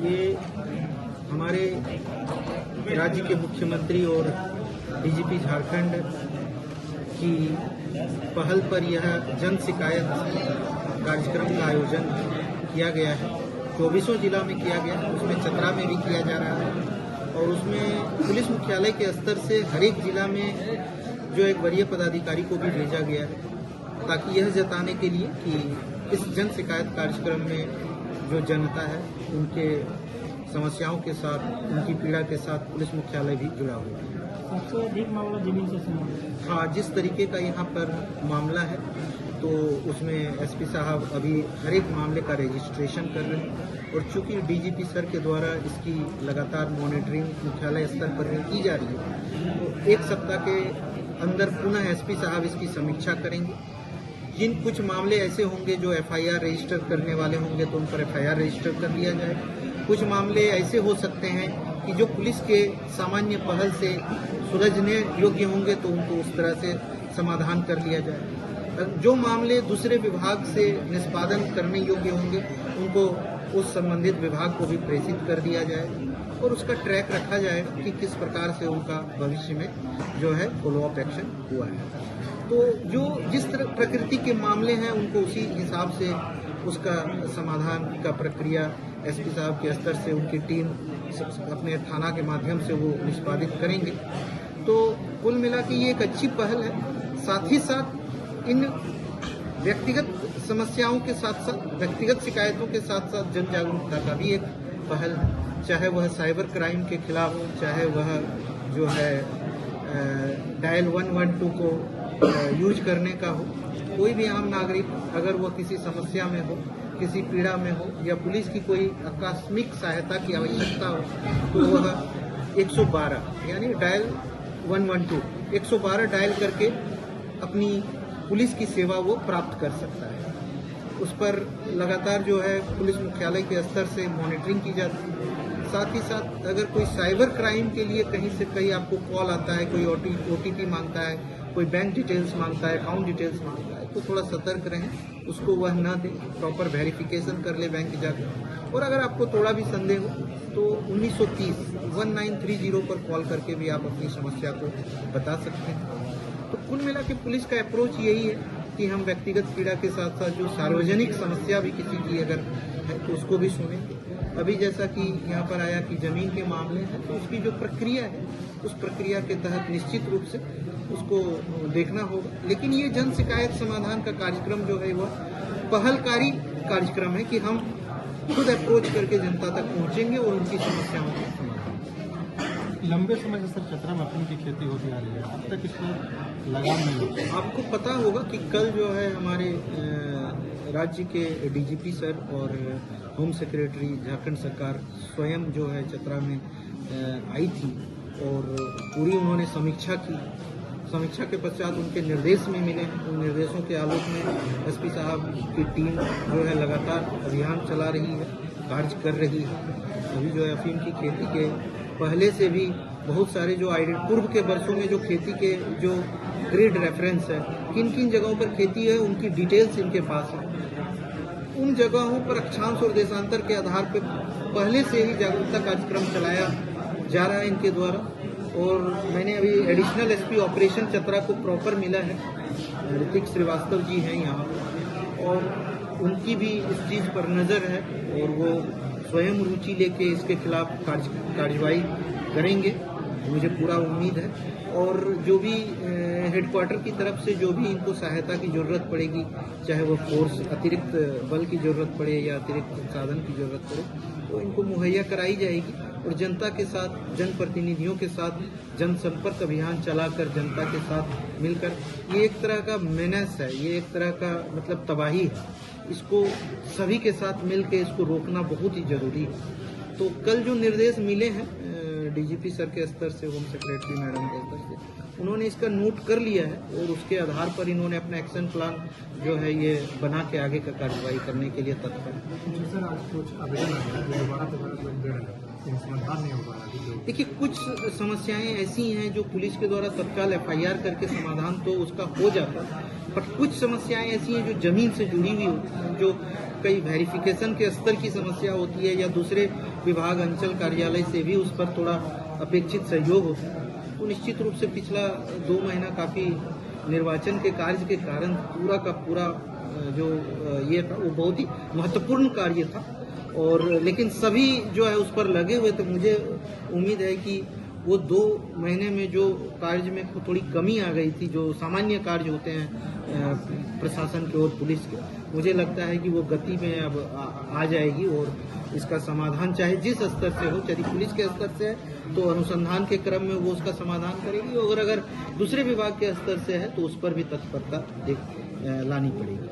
ये हमारे राज्य के मुख्यमंत्री और डीजीपी झारखंड की पहल पर यह जन शिकायत कार्यक्रम का आयोजन किया गया है। 24 जिला में किया गया है, उसमें चतरा में भी किया जा रहा है और उसमें पुलिस मुख्यालय के स्तर से हर एक जिला में जो एक वरीय पदाधिकारी को भी भेजा गया है ताकि यह जताने के लिए कि इस जन शिकायत कार्यक्रम में जो जनता है उनके समस्याओं के साथ, उनकी पीड़ा के साथ पुलिस मुख्यालय भी जुड़ा हुआ है। सबसे अधिक मामला जमीन से संबंधित। हाँ, जिस तरीके का यहाँ पर मामला है तो उसमें एसपी साहब अभी हर एक मामले का रजिस्ट्रेशन कर रहे हैं और चूंकि डीजीपी सर के द्वारा इसकी लगातार मॉनिटरिंग मुख्यालय स्तर पर की जा रही है तो एक सप्ताह के अंदर पुनः एसपी साहब इसकी समीक्षा करेंगे। जिन कुछ मामले ऐसे होंगे जो एफआईआर रजिस्टर करने वाले होंगे तो उन पर एफआईआर रजिस्टर कर लिया जाए। कुछ मामले ऐसे हो सकते हैं कि जो पुलिस के सामान्य पहल से सुलझने योग्य होंगे तो उनको उस तरह से समाधान कर लिया जाए। जो मामले दूसरे विभाग से निष्पादन करने योग्य होंगे उनको उस संबंधित विभाग को भी प्रेषित कर दिया जाए और उसका ट्रैक रखा जाएगा कि किस प्रकार से उनका भविष्य में जो है फॉलोअप एक्शन हुआ है। तो जो जिस तरह प्रकृति के मामले हैं उनको उसी हिसाब से उसका समाधान का प्रक्रिया एसपी साहब के स्तर से उनकी टीम अपने थाना के माध्यम से वो निष्पादित करेंगे। तो कुल मिला के ये एक अच्छी पहल है। साथ ही साथ इन व्यक्तिगत समस्याओं के साथ साथ व्यक्तिगत शिकायतों के साथ साथ जन जागरूकता का भी एक पहल है, चाहे वह साइबर क्राइम के खिलाफ हो, चाहे वह जो है डायल 112 को यूज करने का हो। कोई भी आम नागरिक अगर वह किसी समस्या में हो, किसी पीड़ा में हो या पुलिस की कोई आकस्मिक सहायता की आवश्यकता हो तो वह 112 यानी डायल 112 112 डायल करके अपनी पुलिस की सेवा वो प्राप्त कर सकता है। उस पर लगातार जो है पुलिस मुख्यालय के स्तर से मॉनिटरिंग की जाती है। साथ ही साथ अगर कोई साइबर क्राइम के लिए कहीं से कहीं आपको कॉल आता है, कोई ओटीपी मांगता है, कोई बैंक डिटेल्स मांगता है, अकाउंट डिटेल्स मांगता है तो थोड़ा सतर्क रहें, उसको वह न दें, प्रॉपर वेरिफिकेशन कर ले बैंक जाकर। और अगर आपको थोड़ा भी संदेह हो तो 1930 पर कॉल करके भी आप अपनी समस्या को बता सकते हैं। तो कुल मिला के पुलिस का अप्रोच यही है कि हम व्यक्तिगत पीड़ा के साथ साथ जो सार्वजनिक समस्या भी किसी की अगर है तो उसको भी सुनें। अभी जैसा कि यहाँ पर आया कि जमीन के मामले हैं तो उसकी जो प्रक्रिया है उस प्रक्रिया के तहत निश्चित रूप से उसको देखना होगा। लेकिन ये जन शिकायत समाधान का कार्यक्रम जो है वह पहलकारी कार्यक्रम है कि हम खुद अप्रोच करके जनता तक पहुँचेंगे और उनकी समस्याओं का समाधान। लंबे समय से सर चतरा में अफीम की खेती होती आ रही है, अब तक इस पर लगाम नहीं होता। आपको पता होगा कि कल जो है हमारे राज्य के डीजीपी सर और होम सेक्रेटरी झारखंड सरकार स्वयं जो है चतरा में आई थी और पूरी उन्होंने समीक्षा की। समीक्षा के पश्चात उनके निर्देश में मिले। उन निर्देशों के आलोक में एसपी साहब की टीम जो है लगातार अभियान चला रही है, कार्य कर रही है। अभी जो है अफीम की खेती के पहले से भी बहुत सारे जो पूर्व के वर्षों में जो खेती के जो ग्रिड रेफरेंस है, किन किन जगहों पर खेती है उनकी डिटेल्स इनके पास है। उन जगहों पर अक्षांश और देशांतर के आधार पर पहले से ही जागरूकता कार्यक्रम चलाया जा रहा है इनके द्वारा। और मैंने अभी एडिशनल एसपी ऑपरेशन चतरा को प्रॉपर मिला है, ऋतिक श्रीवास्तव जी हैं यहाँ और उनकी भी इस चीज़ पर नज़र है और वो स्वयं रुचि लेके इसके खिलाफ कार्यवाही करेंगे, मुझे पूरा उम्मीद है। और जो भी हेडक्वार्टर की तरफ से जो भी इनको सहायता की ज़रूरत पड़ेगी, चाहे वो फोर्स अतिरिक्त बल की ज़रूरत पड़े या अतिरिक्त साधन की ज़रूरत पड़े, तो इनको मुहैया कराई जाएगी। और जनता के साथ, जनप्रतिनिधियों के साथ जनसंपर्क अभियान चलाकर जनता के साथ मिलकर, ये एक तरह का मेनेस है, ये एक तरह का मतलब तबाही है। इसको सभी के साथ मिलकर इसको रोकना बहुत ही जरूरी है। तो कल जो निर्देश मिले हैं डीजीपी सर के स्तर से, होम सेक्रेटरी मैडम के स्तर से, उन्होंने इसका नोट कर लिया है और उसके आधार पर इन्होंने अपना एक्शन प्लान जो है ये बना के आगे का कार्रवाई करने के लिए तत्पर है। सर आज कुछ आवेदन आया है, दोबारा कहीं समाधान नहीं हो पा रहा है। देखिए, कुछ समस्याएं ऐसी हैं जो पुलिस के द्वारा तत्काल FIR करके समाधान तो उसका हो जाता है, पर कुछ समस्याएं ऐसी हैं जो जमीन से जुड़ी हुई होती हैं, जो कई वेरिफिकेशन के स्तर की समस्या होती है या दूसरे विभाग अंचल कार्यालय से भी उस पर थोड़ा अपेक्षित सहयोग होता है। तो निश्चित रूप से पिछला 2 महीना काफ़ी निर्वाचन के कार्य के कारण पूरा का पूरा जो ये था वो बहुत ही महत्वपूर्ण कार्य था, और लेकिन सभी जो है उस पर लगे हुए थे। मुझे उम्मीद है कि वो 2 महीने में जो कार्य में थोड़ी कमी आ गई थी, जो सामान्य कार्य होते हैं प्रशासन के और पुलिस के, मुझे लगता है कि वो गति में अब आ जाएगी और इसका समाधान चाहे जिस स्तर से हो, यदि पुलिस के स्तर से है तो अनुसंधान के क्रम में वो उसका समाधान करेगी, और अगर दूसरे विभाग के स्तर से है तो उस पर भी तत्परता लानी पड़ेगी।